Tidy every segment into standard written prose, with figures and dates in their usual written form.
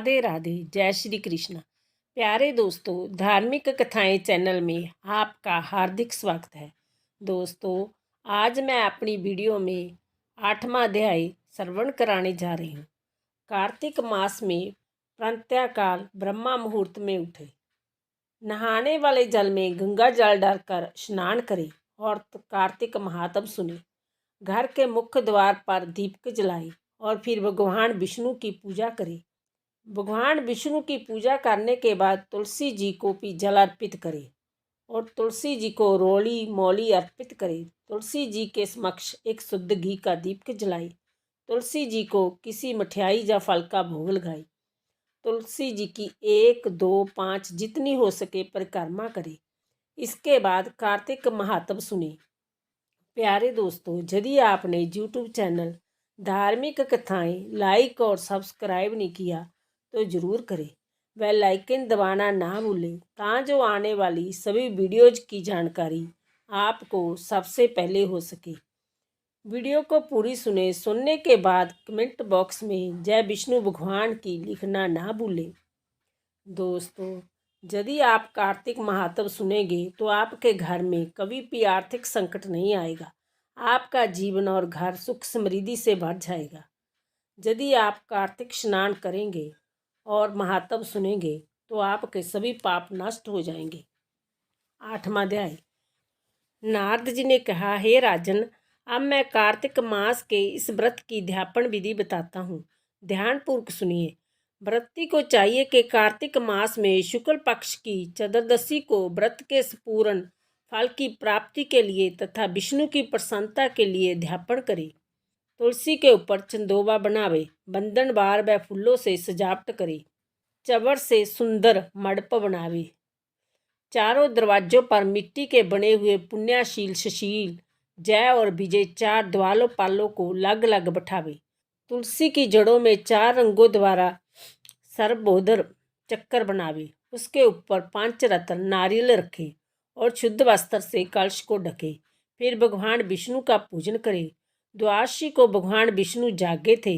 राधे राधे। जय श्री कृष्ण। प्यारे दोस्तों, धार्मिक कथाएं चैनल में आपका हार्दिक स्वागत है। दोस्तों, आज मैं अपनी वीडियो में 8वां अध्याय श्रवण कराने जा रही हूँ। कार्तिक मास में प्रातःकाल ब्रह्मा मुहूर्त में उठे, नहाने वाले जल में गंगा जल डालकर स्नान करें और कार्तिक महात्म सुने। घर के मुख्य द्वार पर दीपक जलाए और फिर भगवान विष्णु की पूजा करें। भगवान विष्णु की पूजा करने के बाद तुलसी जी को भी जल अर्पित करें और तुलसी जी को रोली मौली अर्पित करें। तुलसी जी के समक्ष एक शुद्ध घी का दीपक जलाए। तुलसी जी को किसी मठियाई या फल का भोग लगाए। तुलसी जी की 1, 2, 5 जितनी हो सके परिक्रमा करें। इसके बाद कार्तिक महात्म सुने। प्यारे दोस्तों, यदि आपने यूट्यूब चैनल धार्मिक कथाएं लाइक और सब्सक्राइब नहीं किया तो ज़रूर करें। बेल आइकन दबाना ना भूलें ताकि आने वाली सभी वीडियोज की जानकारी आपको सबसे पहले हो सके। वीडियो को पूरी सुने। सुनने के बाद कमेंट बॉक्स में जय विष्णु भगवान की लिखना ना भूलें। दोस्तों, यदि आप कार्तिक महात्म सुनेंगे तो आपके घर में कभी भी आर्थिक संकट नहीं आएगा। आपका जीवन और घर सुख समृद्धि से भर जाएगा। यदि आप कार्तिक स्नान करेंगे और महात्म सुनेंगे तो आपके सभी पाप नष्ट हो जाएंगे। 8वां अध्याय। नारद जी ने कहा, हे राजन, अब मैं कार्तिक मास के इस व्रत की ध्यापन विधि बताता हूँ। ध्यानपूर्वक सुनिए। व्रती को चाहिए कि कार्तिक मास में शुक्ल पक्ष की चतुर्दशी को व्रत के पूर्ण फल की प्राप्ति के लिए तथा विष्णु की प्रसन्नता के लिए ध्यापन करे। तुलसी के ऊपर चंदोबा बनावे, बंधन बार व फूलों से सजावट करे, चबर से सुंदर मंडप बनावे, चारों दरवाजों पर मिट्टी के बने हुए पुण्याशील सुशील जय और विजय 4 द्वालों पालों को लग लग बैठावे। तुलसी की जड़ों में 4 रंगों द्वारा सर्वोदर चक्कर बनावे। उसके ऊपर 5 रत्न नारियल रखे और शुद्ध वस्त्र से कलश को ढके। फिर भगवान विष्णु का पूजन करे। द्वादशी को भगवान विष्णु जागे थे।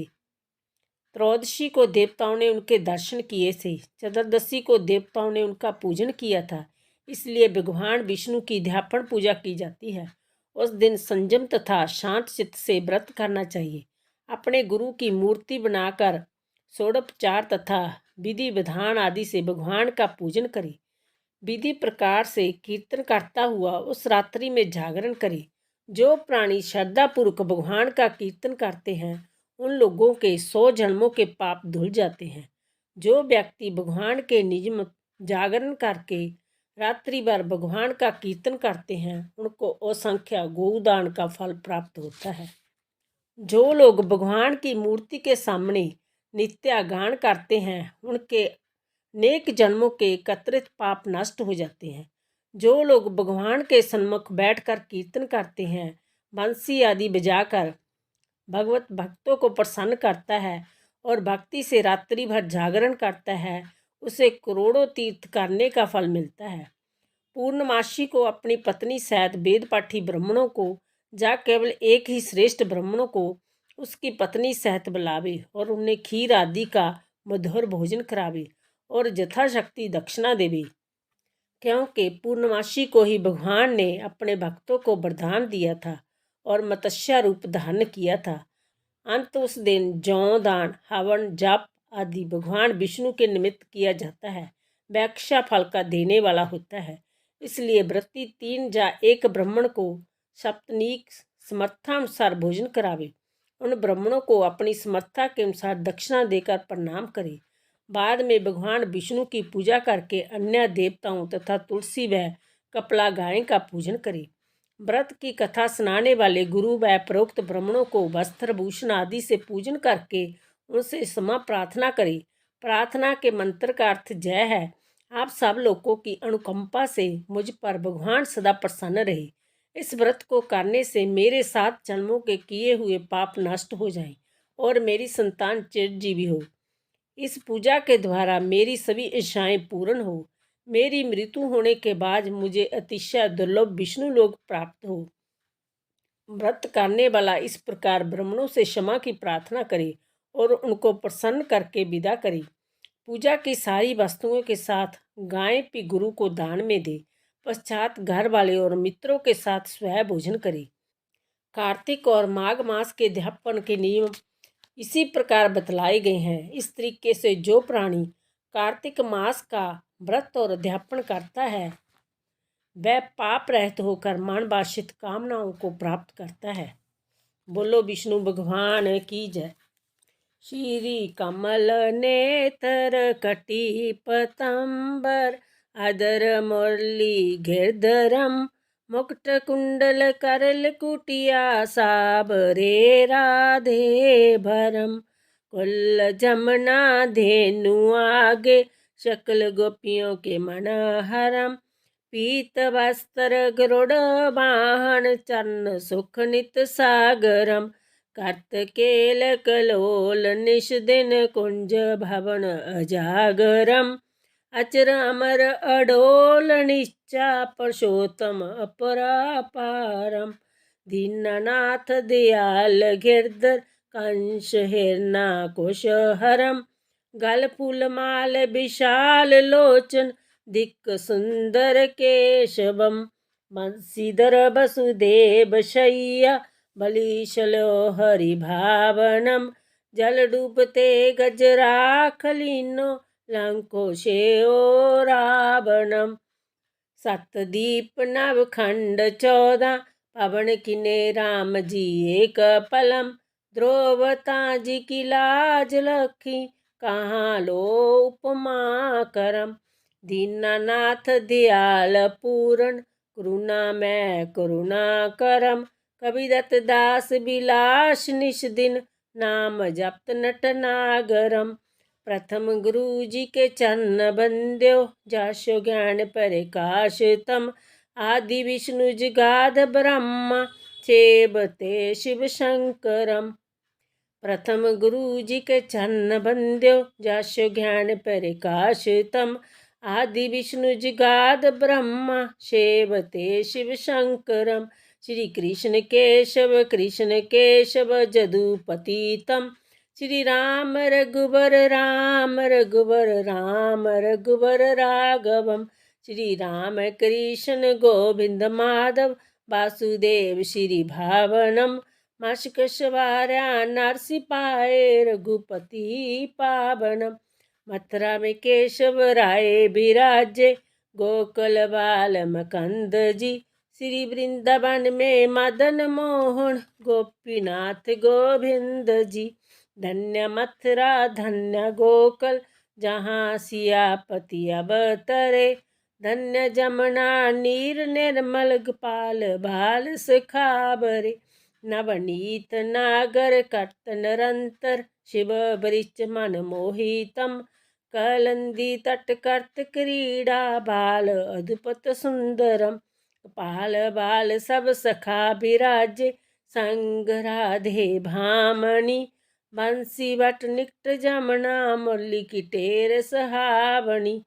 त्रयोदशी को देवताओं ने उनके दर्शन किए थे। चतुर्दशी को देवताओं ने उनका पूजन किया था। इसलिए भगवान विष्णु की ध्यापन पूजा की जाती है। उस दिन संयम तथा शांत चित्त से व्रत करना चाहिए। अपने गुरु की मूर्ति बनाकर षोडोपचार तथा विधि विधान आदि से भगवान का पूजन करे। विधि प्रकार से कीर्तन करता हुआ उस रात्रि में जागरण करे। जो प्राणी श्रद्धापूर्वक भगवान का कीर्तन करते हैं उन लोगों के 100 जन्मों के पाप धुल जाते हैं। जो व्यक्ति भगवान के नियम जागरण करके रात्रि भर भगवान का कीर्तन करते हैं उनको असंख्य गोदान का फल प्राप्त होता है। जो लोग भगवान की मूर्ति के सामने नित्य गान करते हैं उनके नेक जन्मों के एकत्रित पाप नष्ट हो जाते हैं। जो लोग भगवान के सन्मुख बैठकर कीर्तन करते हैं, बंसी आदि बजाकर भगवत भक्तों को प्रसन्न करता है और भक्ति से रात्रि भर जागरण करता है, उसे करोड़ों तीर्थ करने का फल मिलता है। पूर्णमासी को अपनी पत्नी सहित वेद पाठी ब्राह्मणों को या केवल एक ही श्रेष्ठ ब्राह्मणों को उसकी पत्नी सहित बुलावे और उन्हें खीर आदि का मधुर भोजन करावे और यथाशक्ति दक्षिणा देवे, क्योंकि पूर्णमासी को ही भगवान ने अपने भक्तों को वरदान दिया था और मत्स्य रूप धारण किया था। अंत उस दिन जौ दान हवन जाप आदि भगवान विष्णु के निमित्त किया जाता है। वह अक्षय फल का देने वाला होता है। इसलिए व्रती 3 या 1 ब्राह्मण को सप्तनीक समर्थानुसार भोजन करावे। उन ब्राह्मणों को अपनी समर्था के अनुसार दक्षिणा देकर प्रणाम करे। बाद में भगवान विष्णु की पूजा करके अन्य देवताओं तथा तुलसी व कपला गाय का पूजन करे। व्रत की कथा सुनाने वाले गुरु व प्रोक्त ब्राह्मणों को वस्त्र भूषण आदि से पूजन करके उनसे क्षमा प्रार्थना करे। प्रार्थना के मंत्र का अर्थ जय है। आप सब लोगों की अनुकंपा से मुझ पर भगवान सदा प्रसन्न रहे। इस व्रत को करने से मेरे 7 जन्मों के किए हुए पाप नष्ट हो जाएं और मेरी संतान चिरंजीवी हो। इस पूजा के द्वारा मेरी सभी इच्छाएं पूर्ण हो। मेरी मृत्यु होने के बाद मुझे अतिशय दुर्लभ विष्णु लोक प्राप्त हो। व्रत करने वाला इस प्रकार ब्राह्मणों से क्षमा की प्रार्थना करे और उनको प्रसन्न करके विदा करे। पूजा की सारी वस्तुओं के साथ गाय भी गुरु को दान में दे। पश्चात घर वाले और मित्रों के साथ स्वयं भोजन करे। कार्तिक और माघ मास के अध्यापन के नियम इसी प्रकार बतलाए गए हैं। इस तरीके से जो प्राणी कार्तिक मास का व्रत और अध्यापन करता है वह पाप रहित होकर मन वांछित कामनाओं को प्राप्त करता है। बोलो विष्णु भगवान की जय। श्री कमल नेत्र कटी पतंबर अदर मुरली गिरधरम मुकुट कुंडल करल कुटिया साबरे राधे भरम कुल जमुना धेनु आगे शकल गोपियों के मनहरम पीत वस्त्र गरुड़ वाहन चरण सुख नित सागरम कार्तिकेल कलोल निश दिन कुंज भवन अजागरम अचर अमर अडोल निश्चा पुरुषोत्तम अपरापारम दीननाथ दयाल गिरधर कंश हिरना कुशहरम गल फूल माल विशाल लोचन दिक् सुंदर केशवम बंशीधर वसुदेव शय्या बलिशलो हरि भावनम जल डूबते गजराखलीनो लंकोशेओ रावणम सत दीप नव खंड 14 पवन किने राम जी एक पलम द्रौपदा जी की लाज लखी कहाँ लो उपमा करम दीनानाथ दयाल पूर्ण करुणा मैं करुणा करम कबीरत दास विलास निश दिन नाम जपत नट नागरम प्रथम गुरु जी के चरण बंद्यो जाशो ज्ञान प्रकाश तम आदि विष्णु जगाद ब्रह्मा सेवते शिव शंकरम प्रथम गुरु जी के चरण बंद्यो जाशो ज्ञान प्रकाश तम आदि विष्णु जगाद ब्रह्मा सेवते शिव शंकरम श्री कृष्ण केशव जदुपतितम श्री राम रघुबर राम राघवम श्री राम कृष्ण गोविंद माधव वासुदेव श्री भावनम मासिक सवार्या नरसी पाए रघुपति पावनम मथुरा में केशव राय विराजे गोकुल बाल मकंद जी श्री वृंदावन में मदन मोहन गोपीनाथ गोविंद जी धन्य मथुरा धन्य गोकुल जहाँ सियापति अवतरे धन्य जमुना नीर निर्मल गोपाल बाल सखावरे नवनीत नागर कर्त निरंतर शिव वृक्ष मन मोहितम कलंदी तट कर्त क्रीड़ा बाल अद्भुत सुंदरम पाल बाल सब सखा विराजे संग राधे भामणि बंसी बट निकट जमुना मुरली की टेर सहावणी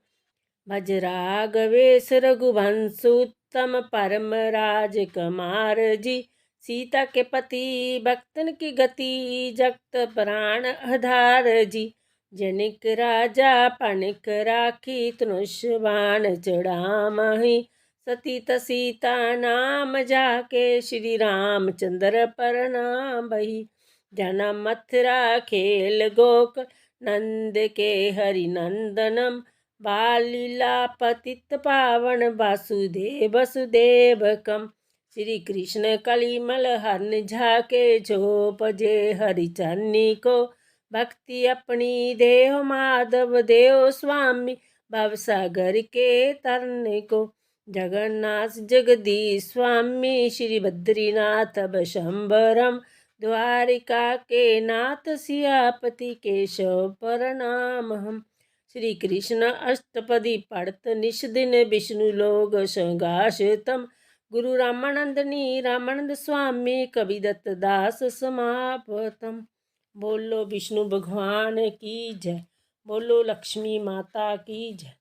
भजराग वेश रघुवंश उत्तम परम राजकुमार जी सीता के पति भक्तन की गति जगत प्राण आधार जी जनिक राजा पनिक राखी धनुष बाण चढ़ामहि सतीत सीता नाम जाके श्री रामचंद्र प्रणाम भई जन्म मथुरा खेल गोक नंद के हरि नंदनम बालीला पतित पावन वासुदेव वसुदेवकम श्री कृष्ण कलिमल हरन झाके झोपजे हरिचन्नी को भक्ति अपनी देव माधव देव स्वामी भवसागर के तरने को जगन्नाथ जगदीश स्वामी श्री बद्रीनाथ बशंबरम द्वारिका के नाथ सियापति केशव प्रणाम हम श्री कृष्ण अष्टपदी पढ़त निश दिन विष्णु लोग संगाशतम गुरु रामानंदनी रामानंद स्वामी कविदत्त दास समापतम। बोलो विष्णु भगवान की जय। बोलो लक्ष्मी माता की जय।